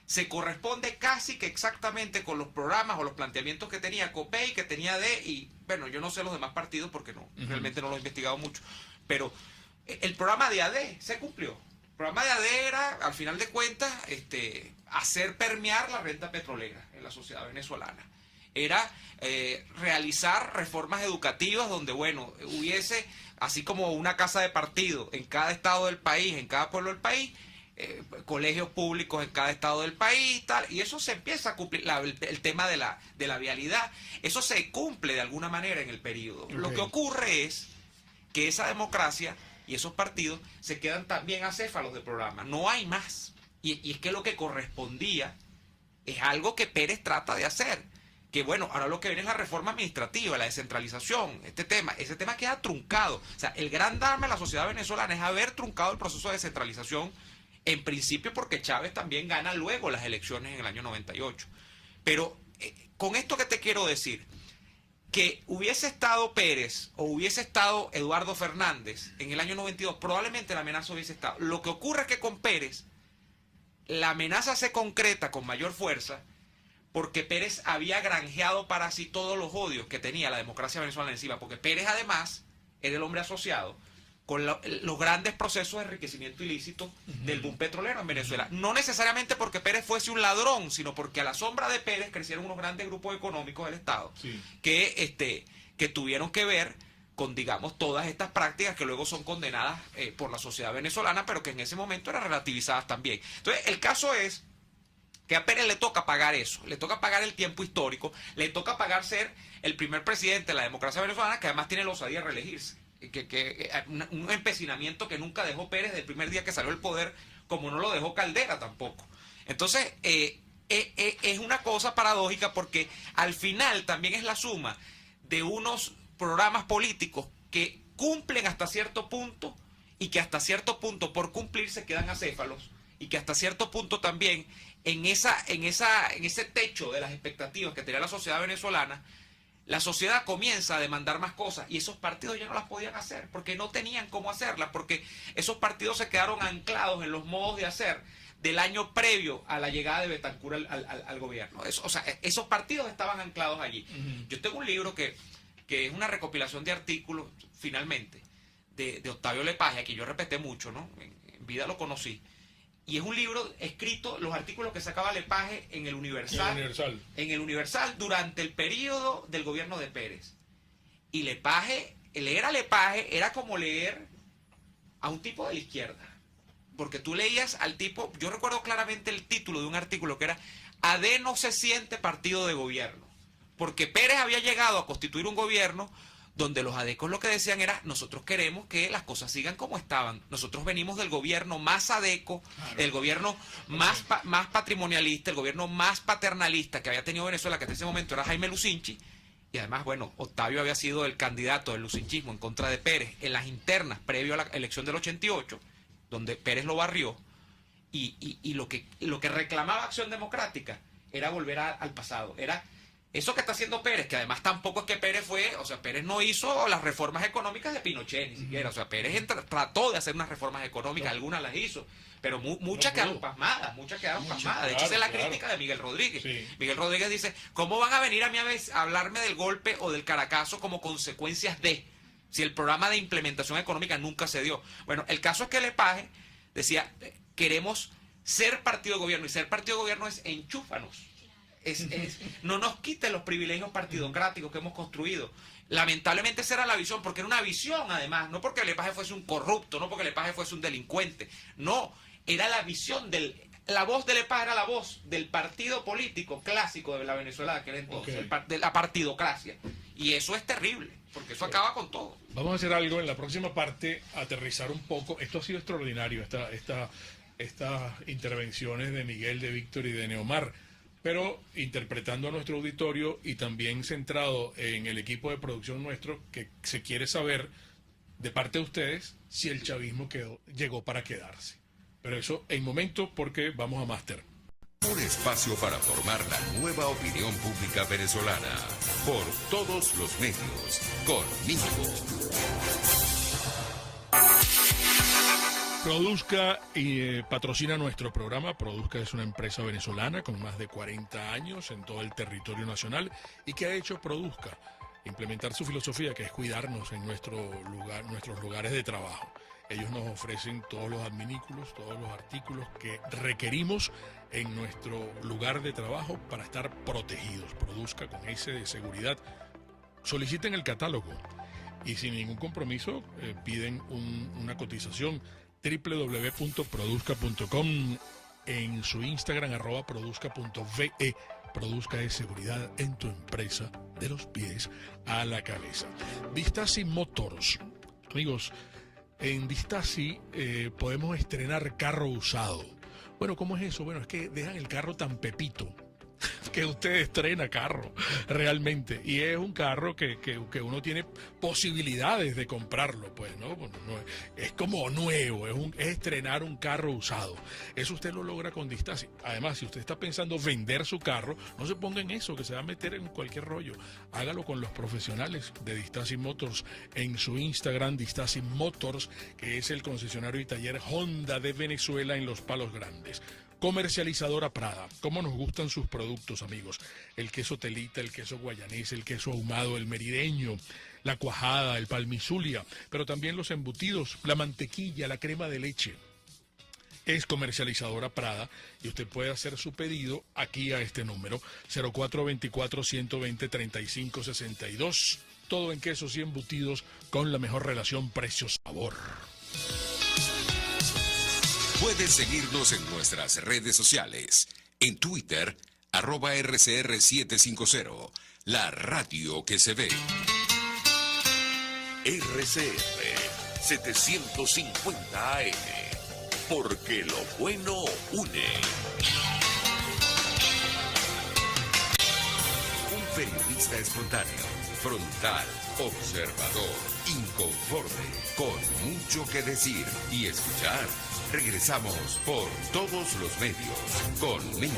se corresponde casi que exactamente con los programas o los planteamientos que tenía COPEI, que tenía AD, y bueno, yo no sé los demás partidos porque realmente no lo he investigado mucho, pero el programa de AD se cumplió. El programa de AD era, al final de cuentas, hacer permear la renta petrolera en la sociedad venezolana. Era realizar reformas educativas donde, bueno, hubiese, así como una casa de partido en cada estado del país, en cada pueblo del país, colegios públicos en cada estado del país, tal, y eso se empieza a cumplir, el tema de la vialidad, eso se cumple de alguna manera en el periodo. Okay. Lo que ocurre es que esa democracia y esos partidos se quedan también acéfalos de programa, no hay más. Y es que lo que correspondía es algo que Pérez trata de hacer. Que bueno, ahora lo que viene es la reforma administrativa, la descentralización, ese tema queda truncado. O sea, el gran drama de la sociedad venezolana es haber truncado el proceso de descentralización, en principio porque Chávez también gana luego las elecciones en el año 98. Pero con esto que te quiero decir, que hubiese estado Pérez o hubiese estado Eduardo Fernández en el año 92, probablemente la amenaza hubiese estado. Lo que ocurre es que con Pérez, la amenaza se concreta con mayor fuerza, porque Pérez había granjeado para sí todos los odios que tenía la democracia venezolana encima, porque Pérez además era el hombre asociado con los grandes procesos de enriquecimiento ilícito del boom petrolero en Venezuela. No necesariamente porque Pérez fuese un ladrón, sino porque a la sombra de Pérez crecieron unos grandes grupos económicos del Estado que tuvieron que ver con, digamos, todas estas prácticas que luego son condenadas por la sociedad venezolana, pero que en ese momento eran relativizadas también. Entonces, el caso es que a Pérez le toca pagar eso, le toca pagar el tiempo histórico, le toca pagar ser el primer presidente de la democracia venezolana, que además tiene la osadía de reelegirse. Un empecinamiento que nunca dejó Pérez del primer día que salió del poder, como no lo dejó Caldera tampoco. Entonces, es una cosa paradójica porque al final también es la suma de unos programas políticos que cumplen hasta cierto punto y que hasta cierto punto por cumplir se quedan acéfalos, y que hasta cierto punto también en ese techo de las expectativas que tenía la sociedad venezolana, la sociedad comienza a demandar más cosas y esos partidos ya no las podían hacer porque no tenían cómo hacerlas, porque esos partidos se quedaron anclados en los modos de hacer del año previo a la llegada de Betancur al gobierno. Esos partidos estaban anclados allí. Yo tengo un libro que es una recopilación de artículos, finalmente, de Octavio Lepage, a quien yo respeté mucho, ¿no? En vida lo conocí. Y es un libro escrito, los artículos que sacaba Lepage en el Universal. En el Universal durante el periodo del gobierno de Pérez. Y Lepage, leer a Lepage era como leer a un tipo de la izquierda. Porque tú leías al tipo, yo recuerdo claramente el título de un artículo que era AD no se siente partido de gobierno. Porque Pérez había llegado a constituir un gobierno donde los adecos lo que decían era, nosotros queremos que las cosas sigan como estaban. Nosotros venimos del gobierno más adeco, el gobierno más patrimonialista, el gobierno más paternalista que había tenido Venezuela, que en ese momento era Jaime Lucinchi. Y además, bueno, Octavio había sido el candidato del lucinchismo en contra de Pérez en las internas previo a la elección del 88, donde Pérez lo barrió. Y lo que reclamaba Acción Democrática era volver al pasado, era Eso que está haciendo Pérez, que además tampoco es que Pérez Pérez no hizo las reformas económicas de Pinochet ni siquiera, o sea, Pérez trató de hacer unas reformas económicas, algunas las hizo, pero muchas quedaron pasmadas, De hecho, esa es la crítica de Miguel Rodríguez. Sí. Miguel Rodríguez dice, ¿cómo van a venir a mí a hablarme del golpe o del Caracazo como consecuencias de, si el programa de implementación económica nunca se dio? Bueno, el caso es que Lepage decía, queremos ser partido de gobierno, y ser partido de gobierno es enchúfanos. No nos quiten los privilegios partidocráticos que hemos construido. Lamentablemente esa era la visión, porque era una visión además, no porque Lepage fuese un corrupto, no porque Lepage fuese un delincuente, no, era la visión la voz de Lepage era la voz del partido político clásico de la Venezuela que era entonces, de la partidocracia, y eso es terrible, porque eso acaba con todo. Vamos a hacer algo en la próxima parte, aterrizar un poco. Esto ha sido extraordinario, estas intervenciones de Miguel, de Víctor y de Neomar, pero interpretando a nuestro auditorio y también centrado en el equipo de producción nuestro, que se quiere saber de parte de ustedes si el chavismo llegó para quedarse. Pero eso en momento, porque vamos a máster. Un espacio para formar la nueva opinión pública venezolana por todos los medios, conmigo. Produzca y patrocina nuestro programa. Produzca es una empresa venezolana con más de 40 años en todo el territorio nacional. ¿Y qué ha hecho Produzca? Implementar su filosofía, que es cuidarnos en nuestros lugares de trabajo. Ellos nos ofrecen todos los adminículos, todos los artículos que requerimos en nuestro lugar de trabajo para estar protegidos. Produzca con S de seguridad. Soliciten el catálogo y sin ningún compromiso piden una cotización. www.produzca.com, en su Instagram @produzca.ve. Produzca es seguridad en tu empresa, de los pies a la cabeza. Vistasi Motors. Amigos, en Vistasi podemos estrenar carro usado. Bueno, ¿cómo es eso? Bueno, es que dejan el carro tan pepito que usted estrena carro realmente, y es un carro que uno tiene posibilidades de comprarlo, pues, ¿no? Bueno, es como nuevo, es estrenar un carro usado. Eso usted lo logra con Distasi. Además, si usted está pensando vender su carro, no se ponga en eso, que se va a meter en cualquier rollo. Hágalo con los profesionales de Distasi Motors en su Instagram, Distasi Motors, que es el concesionario y taller Honda de Venezuela en Los Palos Grandes. Comercializadora Prada. ¿Cómo nos gustan sus productos, amigos? El queso telita, el queso guayanés, el queso ahumado, el merideño, la cuajada, el palmizulia, pero también los embutidos, la mantequilla, la crema de leche. Es Comercializadora Prada y usted puede hacer su pedido aquí a este número 0424-120-3562. Todo en quesos y embutidos con la mejor relación precio-sabor. Puedes seguirnos en nuestras redes sociales. En Twitter, @RCR750, la radio que se ve. RCR 750 AM, porque lo bueno une. Un periodista espontáneo, frontal, observador, inconforme, con mucho que decir y escuchar. Regresamos por todos los medios, conmigo.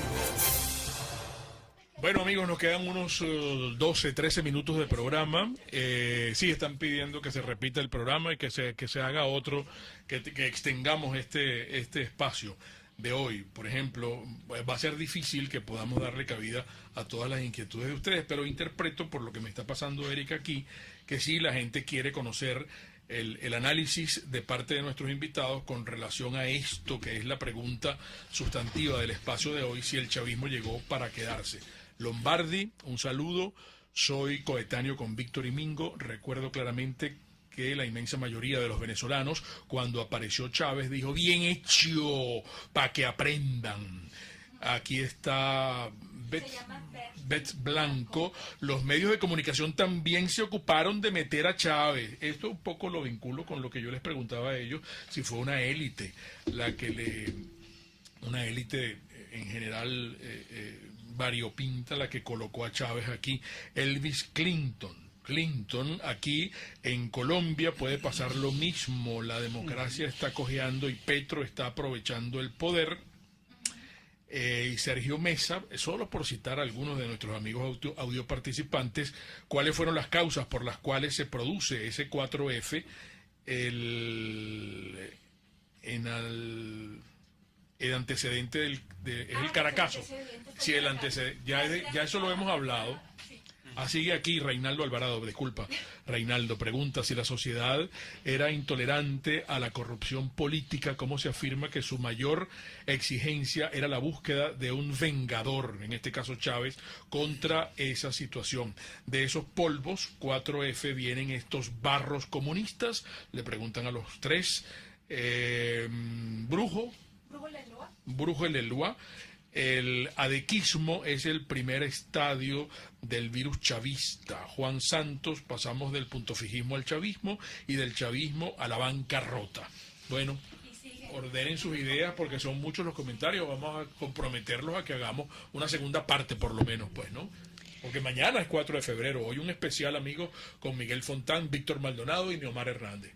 Bueno, amigos, nos quedan unos 12, 13 minutos de programa. Sí, están pidiendo que se repita el programa y que se haga otro, que extendamos este espacio de hoy. Por ejemplo, va a ser difícil que podamos darle cabida a todas las inquietudes de ustedes, pero interpreto por lo que me está pasando Erika aquí, que sí, la gente quiere conocer el análisis de parte de nuestros invitados con relación a esto, que es la pregunta sustantiva del espacio de hoy, si el chavismo llegó para quedarse. Lombardi, un saludo, soy coetáneo con Víctor y Mingo, recuerdo claramente que la inmensa mayoría de los venezolanos, cuando apareció Chávez, dijo, bien hecho, para que aprendan. Aquí está Bet Blanco. Los medios de comunicación también se ocuparon de meter a Chávez. Esto un poco lo vinculo con lo que yo les preguntaba a ellos, si fue una élite una élite en general variopinta la que colocó a Chávez aquí. Elvis Clinton aquí en Colombia puede pasar lo mismo. La democracia está cojeando y Petro está aprovechando el poder. y Sergio Mesa, solo por citar a algunos de nuestros amigos audio participantes, cuáles fueron las causas por las cuales se produce ese 4F, el antecedente es el Caracazo. Sí, el antecedente, ya eso lo hemos hablado. Sigue aquí Reinaldo Alvarado, disculpa. Reinaldo pregunta si la sociedad era intolerante a la corrupción política, cómo se afirma que su mayor exigencia era la búsqueda de un vengador, en este caso Chávez, contra esa situación. De esos polvos, 4F, vienen estos barros comunistas, le preguntan a los tres. Brujo Leloa. El adequismo es el primer estadio del virus chavista. Juan Santos, pasamos del puntofijismo al chavismo y del chavismo a la bancarrota. Bueno, ordenen sus ideas porque son muchos los comentarios. Vamos a comprometerlos a que hagamos una segunda parte por lo menos, pues, ¿no? Porque mañana es 4 de febrero. Hoy un especial, amigo, con Miguel Fontán, Víctor Maldonado y Neomar Hernández.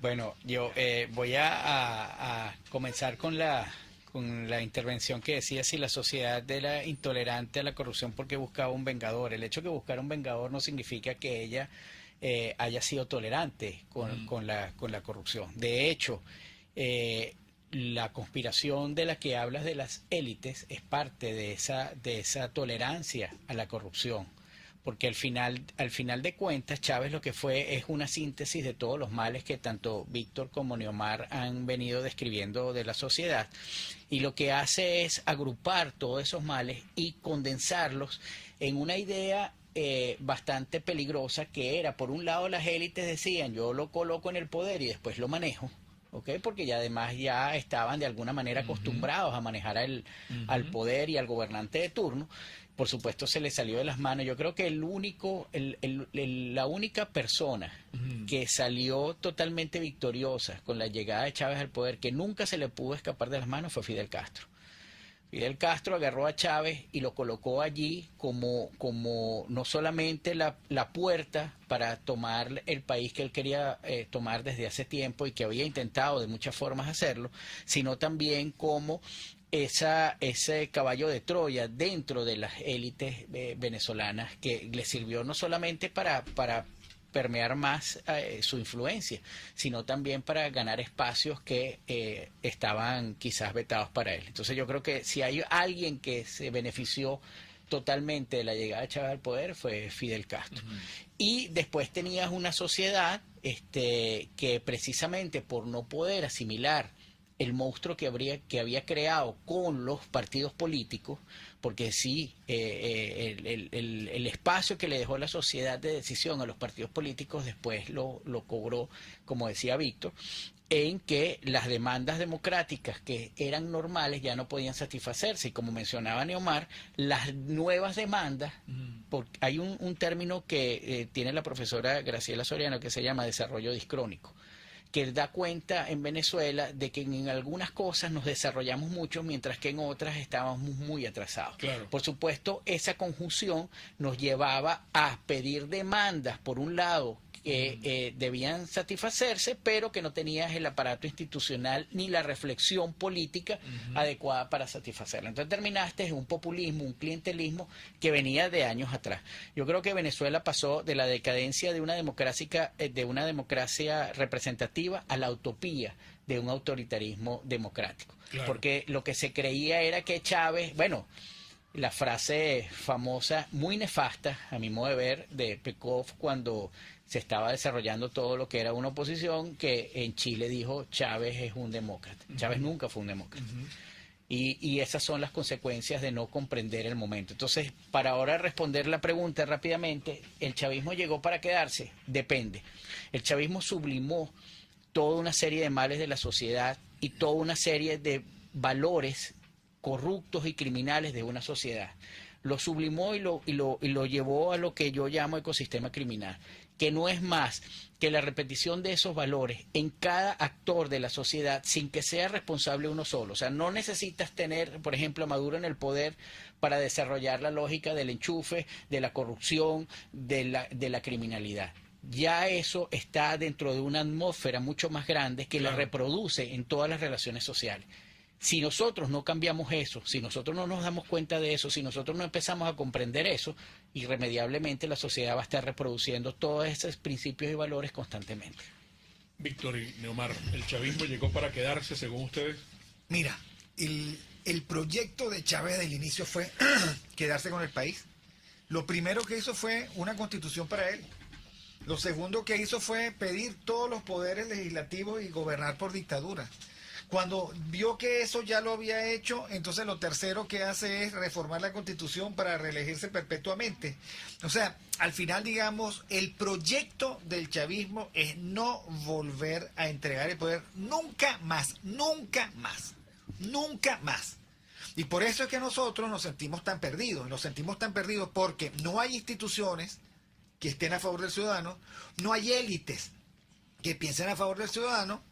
Bueno, yo voy a comenzar con la intervención que decía si la sociedad era intolerante a la corrupción porque buscaba un vengador. El hecho de que buscara un vengador no significa que ella haya sido tolerante con la corrupción. De hecho, la conspiración de la que hablas de las élites es parte de esa tolerancia a la corrupción. Porque al final de cuentas, Chávez lo que fue es una síntesis de todos los males que tanto Víctor como Neomar han venido describiendo de la sociedad, y lo que hace es agrupar todos esos males y condensarlos en una idea bastante peligrosa, que era, por un lado, las élites decían: yo lo coloco en el poder y después lo manejo. ¿Okay? Porque ya además ya estaban de alguna manera acostumbrados a manejar al poder y al gobernante de turno. Por supuesto, se le salió de las manos. Yo creo que la única persona que salió totalmente victoriosa con la llegada de Chávez al poder, que nunca se le pudo escapar de las manos, fue Fidel Castro. Fidel Castro agarró a Chávez y lo colocó allí como no solamente la puerta para tomar el país que él quería tomar desde hace tiempo y que había intentado de muchas formas hacerlo, sino también como ese caballo de Troya dentro de las élites venezolanas, que le sirvió no solamente para permear más su influencia, sino también para ganar espacios que estaban quizás vetados para él. Entonces yo creo que si hay alguien que se benefició totalmente de la llegada de Chávez al poder, fue Fidel Castro. Y después tenías una sociedad que precisamente por no poder asimilar el monstruo que había creado con los partidos políticos, porque sí, el espacio que le dejó la sociedad de decisión a los partidos políticos después lo cobró, como decía Víctor, en que las demandas democráticas que eran normales ya no podían satisfacerse. Y como mencionaba Neomar, las nuevas demandas, porque hay un término que tiene la profesora Graciela Soriano que se llama desarrollo discrónico, que da cuenta en Venezuela de que en algunas cosas nos desarrollamos mucho, mientras que en otras estábamos muy atrasados. Claro. Por supuesto, esa conjunción nos llevaba a pedir demandas, por un lado, que debían satisfacerse, pero que no tenías el aparato institucional ni la reflexión política adecuada para satisfacerla. Entonces terminaste en un populismo, un clientelismo que venía de años atrás. Yo creo que Venezuela pasó de la decadencia de una democracia representativa a la utopía de un autoritarismo democrático. Claro. Porque lo que se creía era que Chávez, bueno, la frase famosa, muy nefasta, a mi modo de ver, de Pekov, cuando se estaba desarrollando todo lo que era una oposición, que en Chile dijo: Chávez es un demócrata. Chávez nunca fue un demócrata. Y esas son las consecuencias de no comprender el momento. Entonces, para ahora responder la pregunta rápidamente, ¿el chavismo llegó para quedarse? Depende. El chavismo sublimó toda una serie de males de la sociedad y toda una serie de valores corruptos y criminales de una sociedad. Lo sublimó y lo llevó a lo que yo llamo ecosistema criminal, que no es más que la repetición de esos valores en cada actor de la sociedad sin que sea responsable uno solo. O sea, no necesitas tener, por ejemplo, a Maduro en el poder para desarrollar la lógica del enchufe, de la corrupción, de la criminalidad. Ya eso está dentro de una atmósfera mucho más grande que la reproduce en todas las relaciones sociales. Si nosotros no cambiamos eso, si nosotros no nos damos cuenta de eso, si nosotros no empezamos a comprender eso, irremediablemente la sociedad va a estar reproduciendo todos esos principios y valores constantemente. Víctor y Neomar, ¿el chavismo llegó para quedarse según ustedes? Mira, el proyecto de Chávez del inicio fue quedarse con el país. Lo primero que hizo fue una constitución para él. Lo segundo que hizo fue pedir todos los poderes legislativos y gobernar por dictadura. Cuando vio que eso ya lo había hecho, entonces lo tercero que hace es reformar la Constitución para reelegirse perpetuamente. O sea, al final, digamos, el proyecto del chavismo es no volver a entregar el poder nunca más, nunca más, nunca más. Y por eso es que nosotros nos sentimos tan perdidos. Nos sentimos tan perdidos porque no hay instituciones que estén a favor del ciudadano, no hay élites que piensen a favor del ciudadano,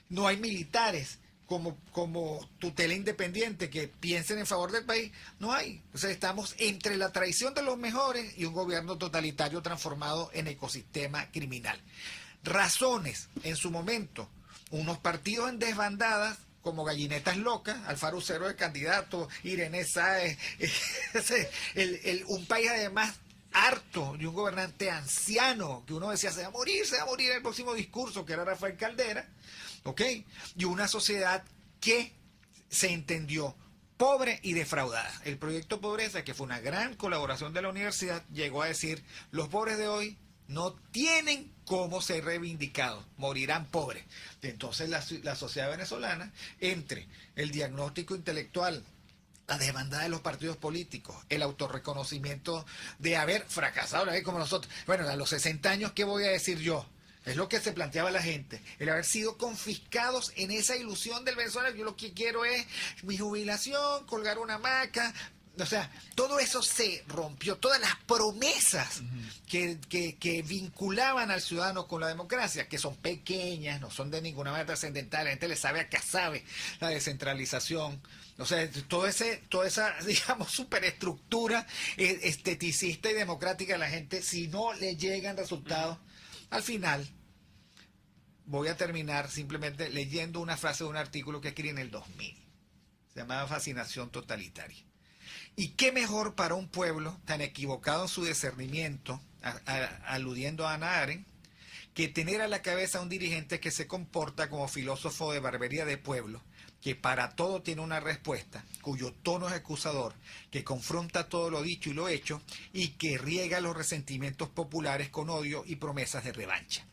no hay militares como tutela independiente que piensen en favor del país, no hay. O sea, estamos entre la traición de los mejores y un gobierno totalitario transformado en ecosistema criminal. Razones, en su momento, unos partidos en desbandadas, como gallinetas locas, Alfaro Cero de candidato, Irene Sáez, un país además harto de un gobernante anciano, que uno decía, se va a morir en el próximo discurso, que era Rafael Caldera, ¿ok? Y una sociedad que se entendió pobre y defraudada. El proyecto Pobreza, que fue una gran colaboración de la universidad, llegó a decir, los pobres de hoy no tienen cómo ser reivindicados, morirán pobres. Entonces la sociedad venezolana, entre el diagnóstico intelectual, la desbandada de los partidos políticos, el autorreconocimiento de haber fracasado, como nosotros. Bueno, a los 60 años, ¿qué voy a decir yo? Es lo que se planteaba la gente, el haber sido confiscados en esa ilusión del venezolano. Yo lo que quiero es mi jubilación, colgar una hamaca. O sea, todo eso se rompió, todas las promesas que vinculaban al ciudadano con la democracia, que son pequeñas, no son de ninguna manera trascendentales, la gente le sabe a qué sabe la descentralización. O sea, toda esa, digamos, superestructura esteticista y democrática de la gente, si no le llegan resultados, al final, voy a terminar simplemente leyendo una frase de un artículo que escribí en el 2000. Se llamaba Fascinación Totalitaria. Y qué mejor para un pueblo tan equivocado en su discernimiento, aludiendo a Hannah Arendt, que tener a la cabeza a un dirigente que se comporta como filósofo de barbería de pueblo, que para todo tiene una respuesta, cuyo tono es acusador, que confronta todo lo dicho y lo hecho, y que riega los resentimientos populares con odio y promesas de revancha.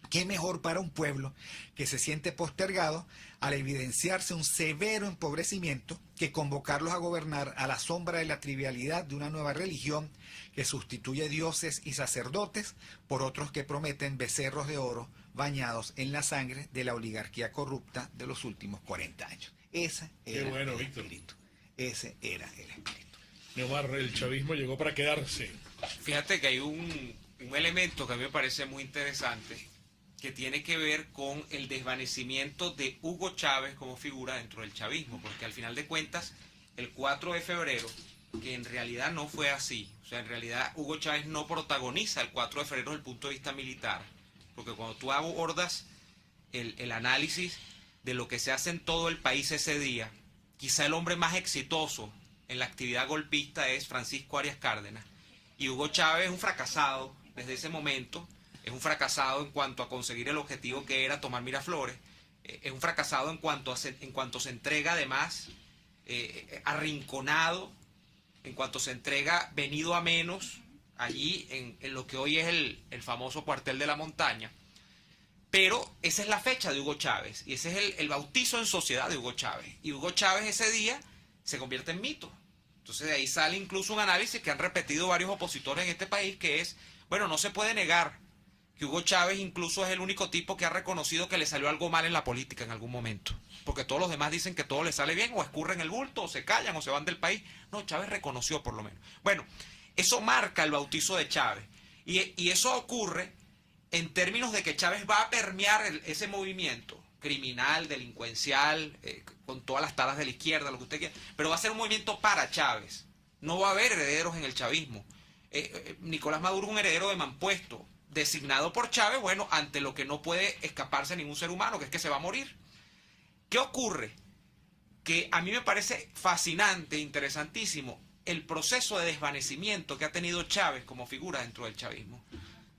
¿Qué mejor para un pueblo que se siente postergado al evidenciarse un severo empobrecimiento que convocarlos a gobernar a la sombra de la trivialidad de una nueva religión que sustituye dioses y sacerdotes por otros que prometen becerros de oro bañados en la sangre de la oligarquía corrupta de los últimos 40 años? Ese era el espíritu. Ese era el espíritu. Neomar, el chavismo llegó para quedarse. Fíjate que hay un elemento que a mí me parece muy interesante, que tiene que ver con el desvanecimiento de Hugo Chávez como figura dentro del chavismo, porque al final de cuentas, el 4 de febrero, que en realidad no fue así, o sea, en realidad Hugo Chávez no protagoniza el 4 de febrero desde el punto de vista militar, porque cuando tú abordas el análisis de lo que se hace en todo el país ese día, quizá el hombre más exitoso en la actividad golpista es Francisco Arias Cárdenas, y Hugo Chávez es un fracasado desde ese momento. Es un fracasado en cuanto a conseguir el objetivo que era tomar Miraflores. Es un fracasado en cuanto se entrega además arrinconado, en cuanto se entrega venido a menos allí en lo que hoy es el famoso cuartel de la montaña. Pero esa es la fecha de Hugo Chávez y ese es el bautizo en sociedad de Hugo Chávez. Y Hugo Chávez ese día se convierte en mito. Entonces de ahí sale incluso un análisis que han repetido varios opositores en este país, que es, bueno, no se puede negar que Hugo Chávez incluso es el único tipo que ha reconocido que le salió algo mal en la política en algún momento. Porque todos los demás dicen que todo le sale bien, o escurren el bulto, o se callan, o se van del país. No, Chávez reconoció por lo menos. Bueno, eso marca el bautizo de Chávez. Y eso ocurre en términos de que Chávez va a permear ese movimiento criminal, delincuencial, con todas las taras de la izquierda, lo que usted quiera. Pero va a ser un movimiento para Chávez. No va a haber herederos en el chavismo. Nicolás Maduro es un heredero de Mampuesto, designado por Chávez, bueno, ante lo que no puede escaparse ningún ser humano, que es que se va a morir. ¿Qué ocurre? que a mí me parece fascinante, interesantísimo, el proceso de desvanecimiento que ha tenido Chávez como figura dentro del chavismo.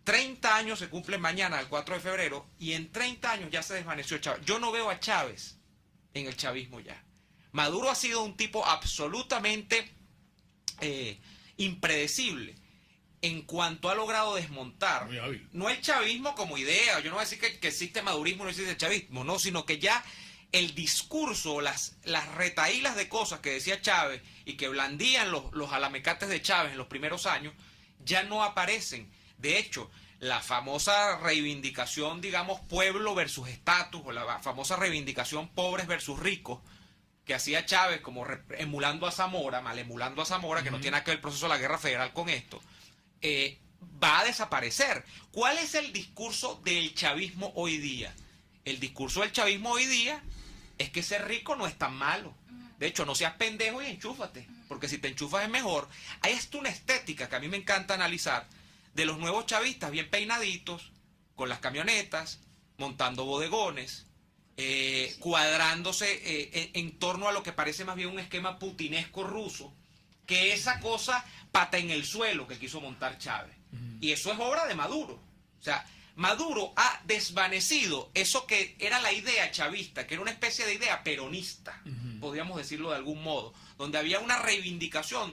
30 años se cumplen mañana, el 4 de febrero, y en 30 años ya se desvaneció Chávez. Yo no veo a Chávez en el chavismo ya. Maduro ha sido un tipo absolutamente impredecible en cuanto ha logrado desmontar, no el chavismo como idea, yo no voy a decir que existe madurismo, no existe chavismo, no, sino que ya el discurso, las retahílas de cosas que decía Chávez y que blandían los alamecates de Chávez en los primeros años, ya no aparecen. De hecho, la famosa reivindicación, digamos, pueblo versus estatus, o la famosa reivindicación pobres versus ricos, que hacía Chávez como emulando a Zamora, mal emulando a Zamora, que no tiene nada que ver el proceso de la guerra federal con esto, va a desaparecer. ¿Cuál es el discurso del chavismo hoy día? El discurso del chavismo hoy día es que ser rico no es tan malo. De hecho, no seas pendejo y enchúfate, porque si te enchufas es mejor. Hay hasta una estética que a mí me encanta analizar de los nuevos chavistas bien peinaditos, con las camionetas, montando bodegones, cuadrándose en torno a lo que parece más bien un esquema putinesco ruso, que esa cosa pata en el suelo que quiso montar Chávez. Y eso es obra de Maduro. O sea, Maduro ha desvanecido eso que era la idea chavista, que era una especie de idea peronista, podríamos decirlo de algún modo, donde había una reivindicación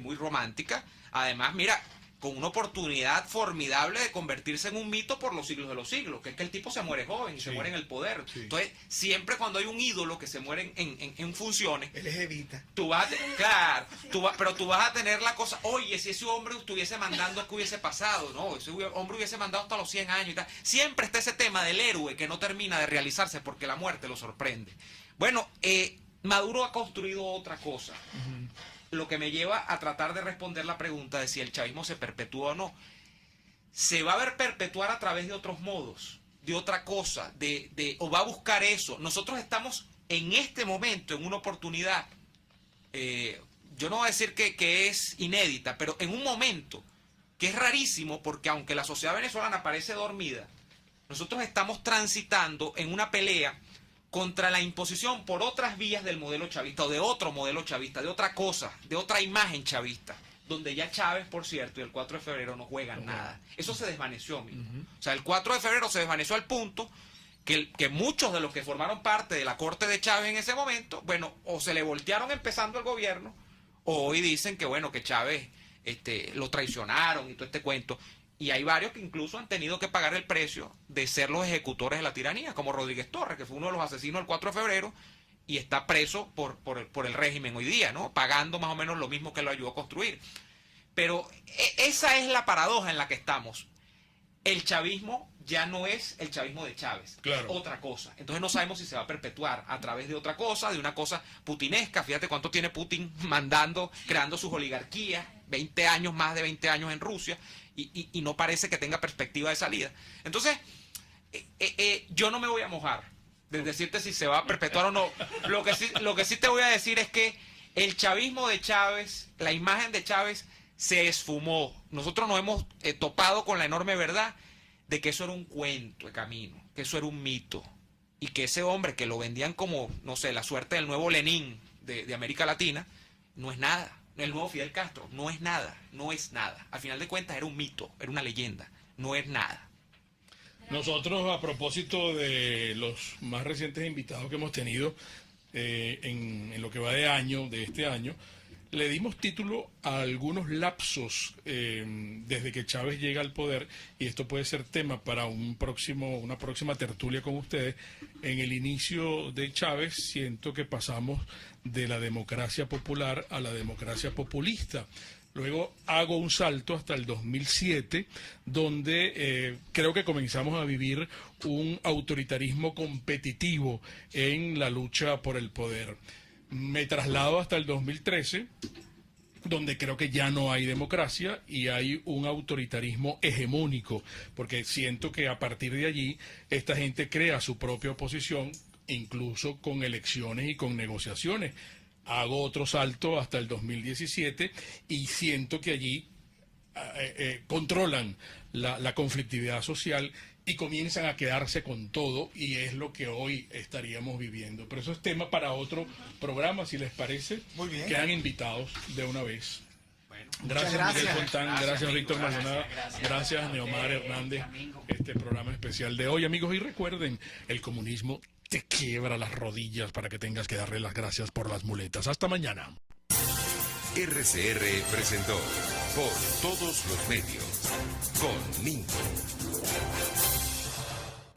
muy romántica. Además, mira, con una oportunidad formidable de convertirse en un mito por los siglos de los siglos, que es que el tipo se muere joven y se muere en el poder. Entonces, siempre cuando hay un ídolo que se muere en funciones, él es Evita. Tú vas pero tú vas a tener la cosa, oye, si ese hombre estuviese mandando, ¿qué hubiese pasado? No, ese hombre hubiese mandado hasta los 100 años y tal. Siempre está ese tema del héroe que no termina de realizarse porque la muerte lo sorprende. Bueno, Maduro ha construido otra cosa. Lo que me lleva a tratar de responder la pregunta de si el chavismo se perpetúa o no. Se va a ver perpetuar a través de otros modos, de otra cosa, o va a buscar eso. Nosotros estamos en este momento en una oportunidad, yo no voy a decir que es inédita, pero en un momento que es rarísimo, porque aunque la sociedad venezolana parece dormida, nosotros estamos transitando en una pelea contra la imposición por otras vías del modelo chavista, o de otro modelo chavista, de otra cosa, de otra imagen chavista, donde ya Chávez, por cierto, y el 4 de febrero no juegan nada. Eso se desvaneció mismo. O sea, el 4 de febrero se desvaneció al punto que muchos de los que formaron parte de la corte de Chávez en ese momento, bueno, o se le voltearon empezando el gobierno, o hoy dicen que, bueno, que Chávez lo traicionaron y todo este cuento. Y hay varios que incluso han tenido que pagar el precio de ser los ejecutores de la tiranía, como Rodríguez Torres, que fue uno de los asesinos del 4 de febrero y está preso por el régimen hoy día, ¿no? Pagando más o menos lo mismo que lo ayudó a construir. Pero esa es la paradoja en la que estamos. El chavismo ya no es el chavismo de Chávez, es otra cosa. Entonces no sabemos si se va a perpetuar a través de otra cosa, de una cosa putinesca. Fíjate cuánto tiene Putin mandando, creando sus oligarquías, 20 años, más de 20 años en Rusia, y no parece que tenga perspectiva de salida. Entonces, yo no me voy a mojar de decirte si se va a perpetuar o no. Lo que sí te voy a decir es que el chavismo de Chávez, la imagen de Chávez, se esfumó. Nosotros nos hemos topado con la enorme verdad de que eso era un cuento de camino, que eso era un mito, y que ese hombre que lo vendían como, no sé, la suerte del nuevo Lenin de América Latina, no es nada. El nuevo Fidel Castro no es nada, no es nada. Al final de cuentas era un mito, era una leyenda, no es nada. Nosotros, a propósito de los más recientes invitados que hemos tenido en lo que va de este año, le dimos título a algunos lapsos desde que Chávez llega al poder, y esto puede ser tema para una próxima tertulia con ustedes. En el inicio de Chávez siento que pasamos de la democracia popular a la democracia populista. Luego hago un salto hasta el 2007, donde creo que comenzamos a vivir un autoritarismo competitivo en la lucha por el poder. Me traslado hasta el 2013, donde creo que ya no hay democracia y hay un autoritarismo hegemónico, porque siento que a partir de allí esta gente crea su propia oposición, incluso con elecciones y con negociaciones. Hago otro salto hasta el 2017 y siento que allí controlan la conflictividad social y comienzan a quedarse con todo, y es lo que hoy estaríamos viviendo. Pero eso es tema para otro programa, si les parece. Muy bien. Quedan invitados de una vez. Muchas Gracias, Miguel gracias. Fontán, gracias Víctor Maldonado, gracias Neomar Hernández, este programa especial de hoy, amigos, y recuerden, el comunismo te quiebra las rodillas para que tengas que darle las gracias por las muletas. Hasta mañana. RCR presentó Por Todos los Medios con Mingo.